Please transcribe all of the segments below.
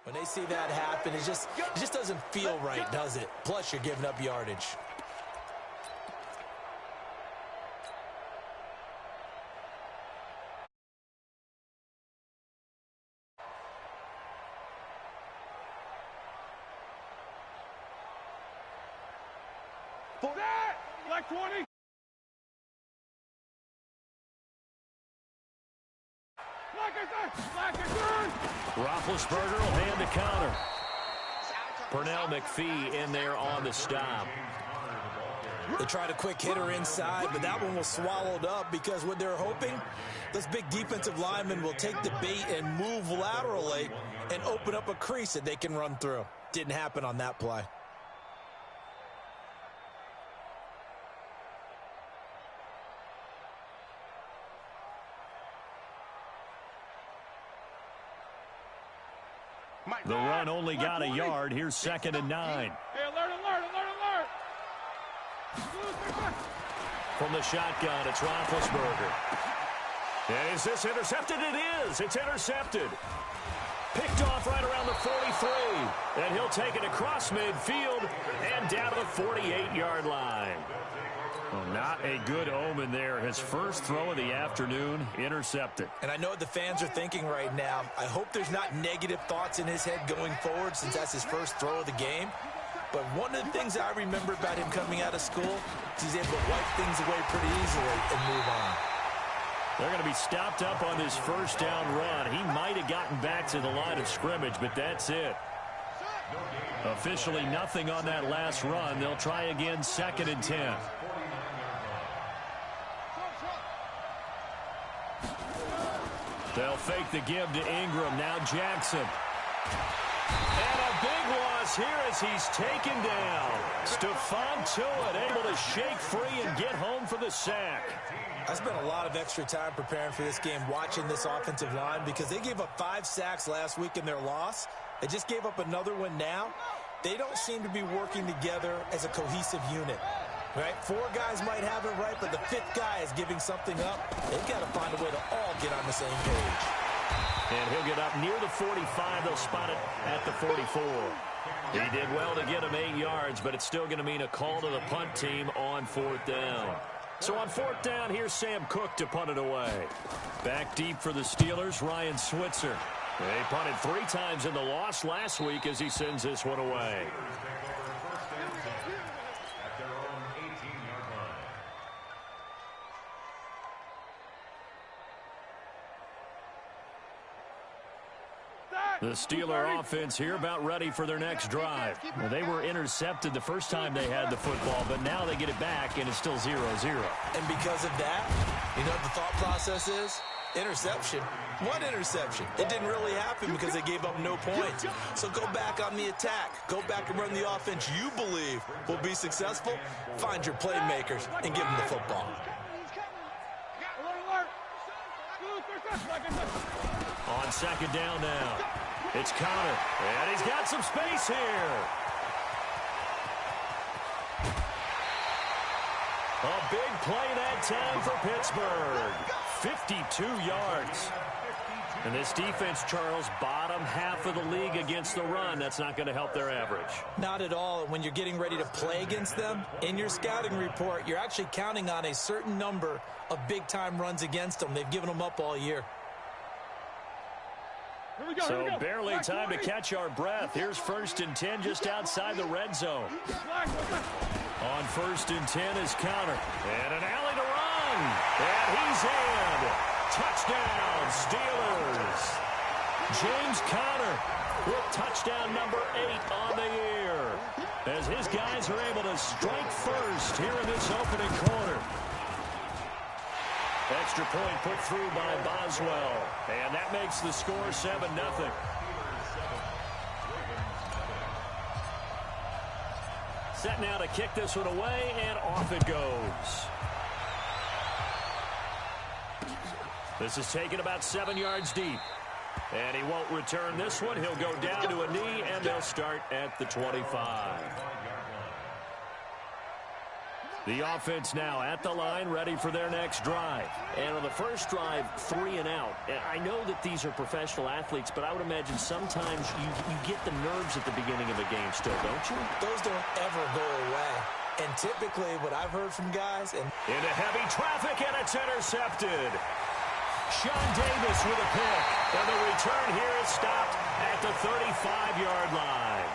When they see that happen, it just doesn't feel right, does it? Plus, you're giving up yardage. Like 20. Roethlisberger will hand the counter. Pernell McPhee in there on the stop. They tried a quick hitter inside, but that one was swallowed up because what they're hoping, those big defensive linemen will take the bait and move laterally and open up a crease that they can run through. Didn't happen on that play. The run only got a yard. Here's 2nd and 9. Hey, alert. From the shotgun, it's Roethlisberger. And is this intercepted? It is. It's intercepted. Picked off right around the 43. And he'll take it across midfield and down to the 48-yard line. Well, not a good omen there. His first throw of the afternoon, intercepted. And I know what the fans are thinking right now. I hope there's not negative thoughts in his head going forward since that's his first throw of the game. But one of the things I remember about him coming out of school is he's able to wipe things away pretty easily and move on. They're going to be stopped up on this first down run. He might have gotten back to the line of scrimmage, but that's it. Officially nothing on that last run. They'll try again, 2nd and 10. They'll fake the give to Ingram. Now Jackson. And a big loss here as he's taken down. Stephon Tuitt able to shake free and get home for the sack. I spent a lot of extra time preparing for this game watching this offensive line because they gave up 5 sacks last week in their loss. They just gave up another one now. They don't seem to be working together as a cohesive unit. Right? 4 guys might have it right, but the 5th guy is giving something up. They've got to find a way to all get on the same page. And he'll get up near the 45. They'll spot it at the 44. He did well to get him 8 yards, but it's still going to mean a call to the punt team on 4th down. So on 4th down, here's Sam Cook to punt it away. Back deep for the Steelers, Ryan Switzer. They punted 3 times in the loss last week as he sends this one away. The Steeler offense here about ready for their next drive. Well, they were intercepted the first time they had the football, but now they get it back, and it's still 0-0. And because of that, you know what the thought process is? Interception. What interception? It didn't really happen because they gave up no points. So go back on the attack. Go back and run the offense you believe will be successful. Find your playmakers and give them the football. On 2nd down now. It's Connor, and he's got some space here. A big play that time for Pittsburgh. 52 yards. And this defense, Charles, bottom half of the league against the run. That's not going to help their average. Not at all. And when you're getting ready to play against them, in your scouting report, you're actually counting on a certain number of big-time runs against them. They've given them up all year. So barely time to catch our breath. Here's 1st and 10 just outside the red zone. On 1st and 10 is Connor. And an alley to run. And he's in. Touchdown, Steelers. James Conner with touchdown number 8 on the year. As his guys are able to strike first here in this opening quarter. Extra point put through by Boswell. And that makes the score 7-0. Set now to kick this one away, and off it goes. This is taken about 7 yards deep. And he won't return this one. He'll go down to a knee, and they'll start at the 25. The offense now at the line, ready for their next drive. And on the first drive, 3 and out. I know that these are professional athletes, but I would imagine sometimes you get the nerves at the beginning of a game still, don't you? Those don't ever go away. And typically what I've heard from guys... Into heavy traffic, and it's intercepted. Sean Davis with a pick. And the return here is stopped at the 35-yard line.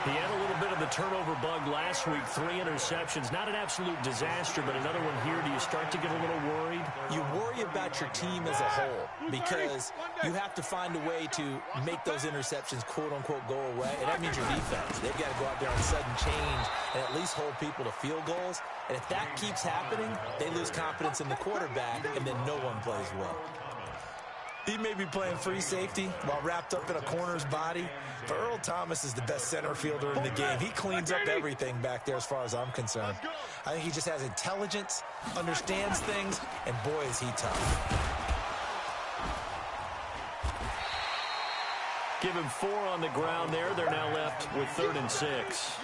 He had a little bit of the turnover bug last week, 3 interceptions. Not an absolute disaster, but another one here. Do you start to get a little worried? You worry about your team as a whole because you have to find a way to make those interceptions, quote-unquote, go away. And that means your defense. They've got to go out there on sudden change and at least hold people to field goals. And if that keeps happening, they lose confidence in the quarterback, and then no one plays well. He may be playing free safety while wrapped up in a corner's body, but Earl Thomas is the best center fielder in the game. He cleans up everything back there as far as I'm concerned. I think he just has intelligence, understands things, and boy, is he tough. Give him 4 on the ground there. They're now left with 3rd and 6.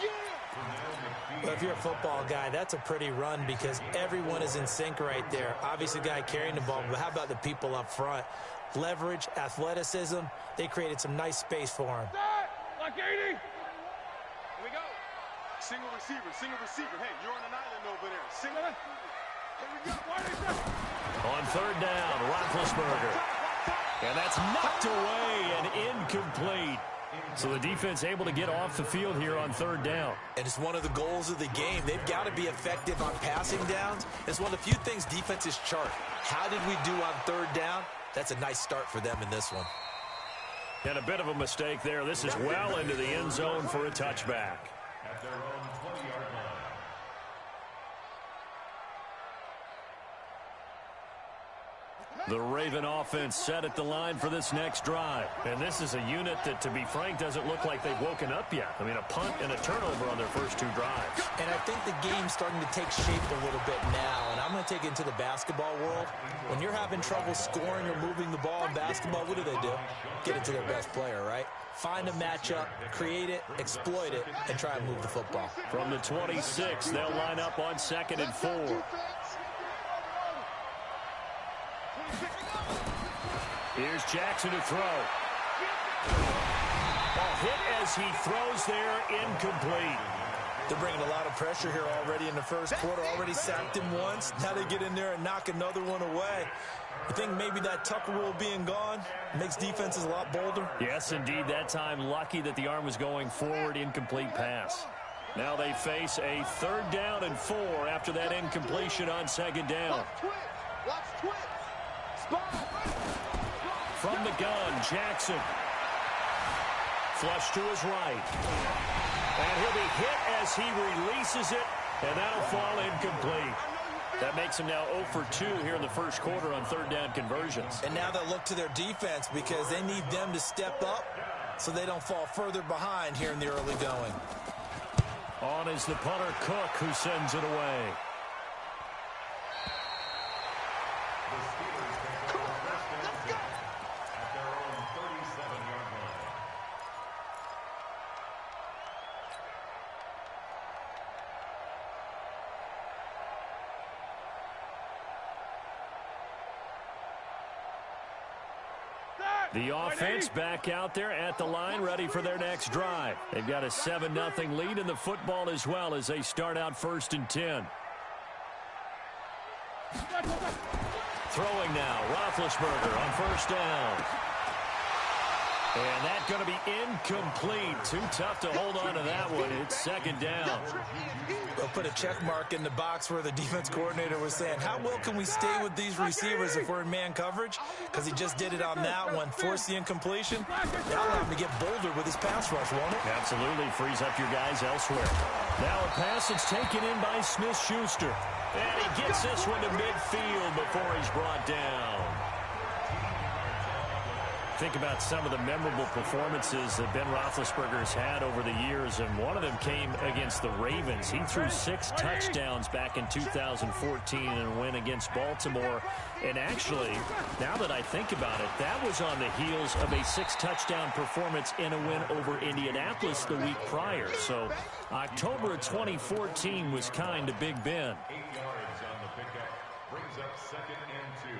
Well, if you're a football guy, that's a pretty run because everyone is in sync right there. Obviously, the guy carrying the ball, but how about the people up front? Leverage, athleticism, they created some nice space for him. Like 80. Here we go. Single receiver, single receiver. Hey, you're on an island over there. Single. Here we go. On 3rd down, Roethlisberger. And that's knocked away and incomplete. So the defense able to get off the field here on 3rd down. And it's one of the goals of the game. They've got to be effective on passing downs. It's one of the few things defenses chart. How did we do on 3rd down? That's a nice start for them in this one. And a bit of a mistake there. This is well into the end zone for a touchback. At their own 20-yard line. The Raven offense set at the line for this next drive. And this is a unit that, to be frank, doesn't look like they've woken up yet. I mean, a punt and a turnover on their first 2 drives. And I think the game's starting to take shape a little bit now. And I'm going to take it into the basketball world. When you're having trouble scoring or moving the ball in basketball, what do? Get it to their best player, right? Find a matchup, create it, exploit it, and try and move the football. From the 26, they'll line up on 2nd and 4. Here's Jackson to throw. Ball hit as he throws there, incomplete. They're bringing a lot of pressure here already in the first quarter. Already sacked him once. Now they get in there and knock another one away. I think maybe that Tucker rule being gone makes defenses a lot bolder. Yes, indeed. That time, lucky that the arm was going forward, incomplete pass. Now they face a 3rd down and 4 after that incompletion on 2nd down. Watch twit. Spot. From the gun, Jackson. Flush to his right. And he'll be hit as he releases it, and that'll fall incomplete. That makes him now 0 for 2 here in the first quarter on 3rd down conversions. And now they'll look to their defense because they need them to step up so they don't fall further behind here in the early going. On is the punter, Cook, who sends it away. The offense back out there at the line, ready for their next drive. They've got a 7-0 lead in the football as well as they start out 1st and 10. Throwing now, Roethlisberger on 1st down. And that's going to be incomplete. Too tough to hold on to that one. It's 2nd down. They'll put a check mark in the box where the defense coordinator was saying, how well can we stay with these receivers if we're in man coverage? Because he just did it on that one. Force the incompletion. That'll allow him to get bolder with his pass rush, won't it? Absolutely. Frees up your guys elsewhere. Now a pass that's taken in by Smith-Schuster. And he gets this one to midfield before he's brought down. think about some of the memorable performances that Ben Roethlisberger's had over the years, and one of them came against the Ravens. He threw 6 touchdowns back in 2014 in a win against Baltimore. And actually, now that I think about it, that was on the heels of a 6-touchdown performance in a win over Indianapolis the week prior. So October of 2014 was kind of Big Ben. 8 yards on the pickup. Brings up 2nd and 2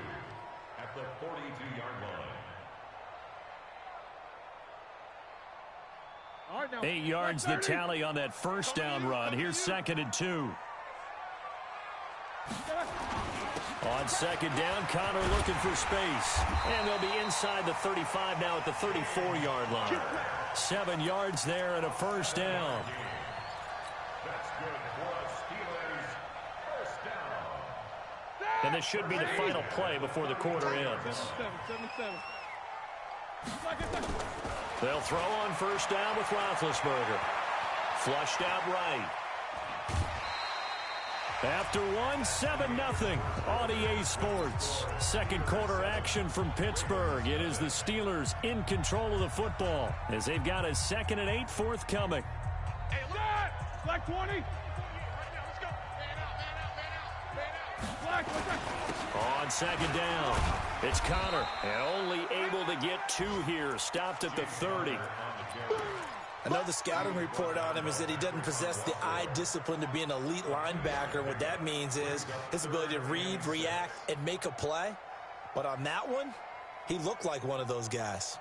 at the 42-yard line. 8 yards the tally on that first down run. Here's 2nd and 2. On 2nd down, Connor looking for space. And they'll be inside the 35 now at the 34-yard line. 7 yards there and a first down. That's good for a Steelers first down. And this should be the final play before the quarter ends. They'll throw on first down with Roethlisberger. Flushed out right. After 7-0 on EA Sports. Second quarter action from Pittsburgh. It is the Steelers in control of the football as they've got a 2nd and 8 forthcoming. Hey, look at Black 20. Right now, let's go. Man out. On 2nd down, it's Connor. And only able to get 2 here. Stopped at the 30. I know the scouting report on him is that he doesn't possess the eye discipline to be an elite linebacker. And what that means is his ability to read, react, and make a play. But on that one, he looked like one of those guys.